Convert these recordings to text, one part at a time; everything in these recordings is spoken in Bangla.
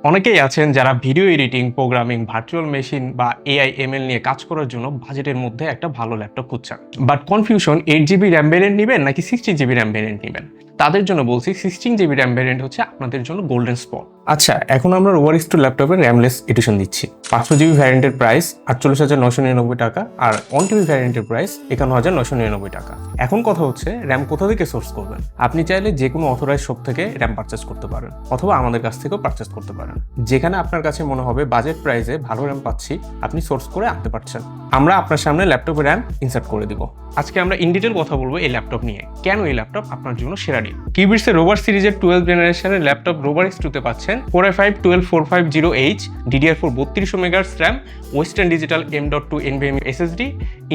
অনেকেই আছেন যারা video editing, programming, virtual machine বা এআই এমএল নিয়ে কাজ করার জন্য বাজেটের মধ্যে একটা ভালো ল্যাপটপ খুঁজছেন। But confusion 8GB RAM variant নেবেন নাকি 16GB র্যাম ভ্যারিয়েন্ট নেবেন। তাদের জন্য বলছি 16GB র্যাম ভ্যারিয়েন্ট হচ্ছে আপনাদের জন্য গোল্ডেন স্পট। আচ্ছা, এখন আমরা ওভার টু ল্যাপটপের র্যামলেস এডিশন দিচ্ছি। 500GB ভ্যারিয়েন্টের প্রাইস 48,999 টাকা আর 1TB ভ্যারিয়েন্টের প্রাইস 51,999 টাকা। এখন কথা হচ্ছে র্যাম কোথা থেকে সোর্স করবেন। আপনি চাইলে যে কোনো অথরাইজ শপ থেকে র্যাম পারচেস করতে পারেন অথবা আমাদের কাছ থেকেও পারচেস করতে পারেন। যেখানে আপনার কাছে মনে হবে বাজেট প্রাইসে ভালো র্যাম পাচ্ছি, আপনি সোর্স করে আনতে পারছেন। আমরা আপনার সামনে ল্যাপটপে র্যাম ইনসার্ট করে দিব। আজকে আমরা ইন ডিটেল কথা বলবো এই ল্যাপটপ নিয়ে, কেন এই ল্যাপটপ আপনার জন্য সেরা ডিল। কিউবিটসের রোভার সিরিজের 12 জেনারেশনের ল্যাপটপ রোভার X2 তে পাচ্ছেন Core i5-12450H, DDR4 3200 MHz RAM, western digital M.2 NVMe SSD,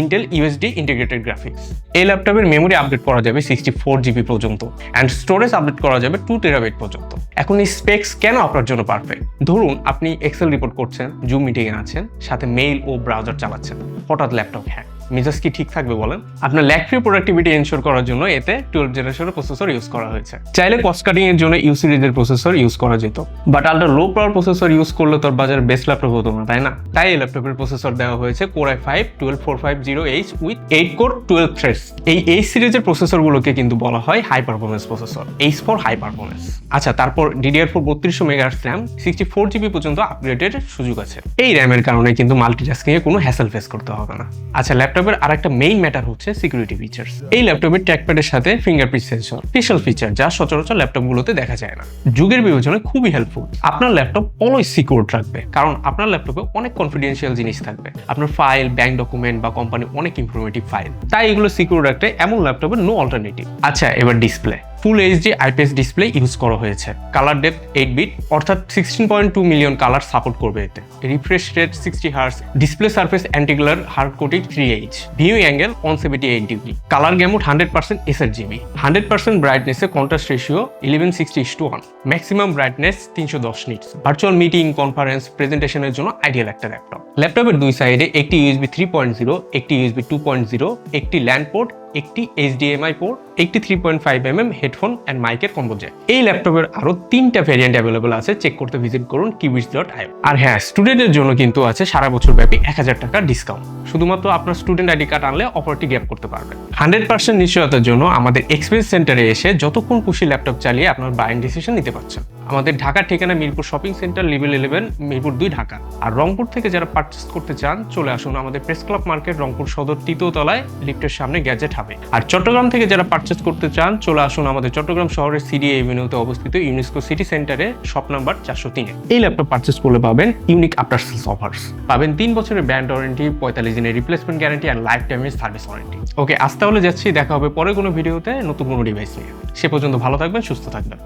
Intel USD integrated graphics. এই ল্যাপটপের মেমোরি আপডেট করা যাবে 64GB পর্যন্ত অ্যান্ড স্টোরেজ আপডেট করা যাবে 2TB পর্যন্ত। এখন এই স্পেক্স কেন আপনার জন্য পারফেক্ট? ধরুন আপনি এক্সেল রিপোর্ট করছেন, জুম মিটিংয়ে আছেন, সাথে মেইল ও ব্রাউজার চালাচ্ছেন, হঠাৎ ল্যাপটপ হ্যাং, মেজাজ কি ঠিক থাকবে বলেন? আপনার ল্যাগ ফ্রি প্রোডাক্টিভিটি এনশোর করার জন্য এতে 12 জেনারেশনের প্রসেসর ইউজ করা হয়েছে। চাইলে কস্ট কাটিং এর জন্য ইউ সিরিজের প্রসেসর ইউজ করা যেত, but ultra low power processor use করলে তোর বাজার বেস্ট ল্যাপটপ হতো না, তাই না? তাই এই ল্যাপটপের প্রসেসর দেওয়া হয়েছে Core i5-12450H with 8 core 12 threads. এই H সিরিজের প্রসেসরগুলোকে কিন্তু বলা হয় high performance processor, H for high performance. আচ্ছা, তারপর DDR4 3200 MHz RAM, 64GB পর্যন্ত আপগ্রেডের সুযোগ আছে। এই র্যামের কারণে কিন্তু মাল্টিটাস্কিং এ কোনো হ্যাসেল ফেস করতে হবে না। আচ্ছা, ল্যাপটপের আরেকটা মেইন ম্যাটার হচ্ছে সিকিউরিটি ফিচার্স। এই ল্যাপটপের ট্র্যাকপ্যাডের সাথে ফিঙ্গারপ্রিন্ট সেন্সর, স্পেশাল ফিচার যা সচরাচর ল্যাপটপগুলোতে দেখা যায় না। যুগের বিবেচনায় খুবই হেল্পফুল। আপনার ল্যাপটপ অলওয়েজ সিকিউর রাখবে, কারণ আপনার ল্যাপটপে অনেক কনফিডেন্সিয়াল জিনিস থাকবে, আপনার ফাইল, ব্যাংক ডকুমেন্ট বা কোম্পানির অনেক ইনফরমেটিভ ফাইল। তাই এগুলো সিকিউর রাখতে এমন ল্যাপটপের নো অল্টারনেটিভ। আচ্ছা, এবার display. Full HD IPS display use করা হয়েছে। কালার ডেপথ 8 বিট অর্থাৎ 16.2 মিলিয়ন কালার সাপোর্ট করবে এতে। Refresh rate 60 hertz, display surface antiglare hard coated 3H, view angle 178 degree, colour gamut 100% sRGB, 100% ব্রাইটনেসে contrast ratio 1160:1, maximum brightness 310 nits. Virtual meeting, conference, প্রেজেন্টেশনের জন্য আইডিয়াল একটা ল্যাপটপ। ল্যাপটপের দুই সাইডে একটি USB 3.0, একটি USB 2.0, একটি ল্যান্ড পোর্ট, একটি HDMI পোর্ট, একটি 3.5mm হেডফোন অ্যান্ড মাইকের কম্বো জ্যাক। এই ল্যাপটপের আরো 3টা ভ্যারিয়েন্ট অ্যাভেলেবল আছে, চেক করতে ভিজিট করুন kiwis.io। আর হ্যাঁ, স্টুডেন্টের জন্য কিন্তু আছে সারা বছর ব্যাপী 1000 টাকা ডিসকাউন্ট। শুধুমাত্র আপনার স্টুডেন্ট আইডি কার্ড আনলে অফারটি গ্র্যাব করতে পারবেন। 100% নিশ্চয়তার জন্য আমাদের এক্সপেরিয়েন্স সেন্টারে এসে যতক্ষণ খুশি ল্যাপটপ চালিয়ে আপনার বাইং ডিসিশন নিতে পারছেন। আমাদের ঢাকার ঠিকানা Mirpur shopping centre, level 11, Mirpur 2, Dhaka. আর রংপুর থেকে যারা পারচেস করতে চান চলে আসুন আমাদের প্রেস ক্লাব মার্কেট, রংপুর সদর 3য় তলায়, লিফটের সামনে গ্যাজেট হাবে। আর চট্টগ্রাম থেকে যারা পারচেস করতে চান চলে আসুন আমাদের চট্টগ্রাম শহরের সিডি এভিনিউতে অবস্থিত ইউনেস্কো সিটি সেন্টারে, শপ নাম্বার 403-এ। এই ল্যাপটপ পারচেস করলে পাবেন ইউনিক আফটার সেলস অফার্স, পাবেন 3 বছরের ব্র্যান্ড ওয়ারেন্টি, 45 দিনের রিপ্লেসমেন্ট গ্যারান্টি আর লাইফ টাইমের সার্ভিস ওয়ারেন্টি। ওকে, আজ তাহলে যাচ্ছি, দেখা হবে পরে কোনো ভিডিওতে নতুন কোনো ডিভাইস নিয়ে। সে পর্যন্ত ভালো থাকবেন, সুস্থ থাকবেন।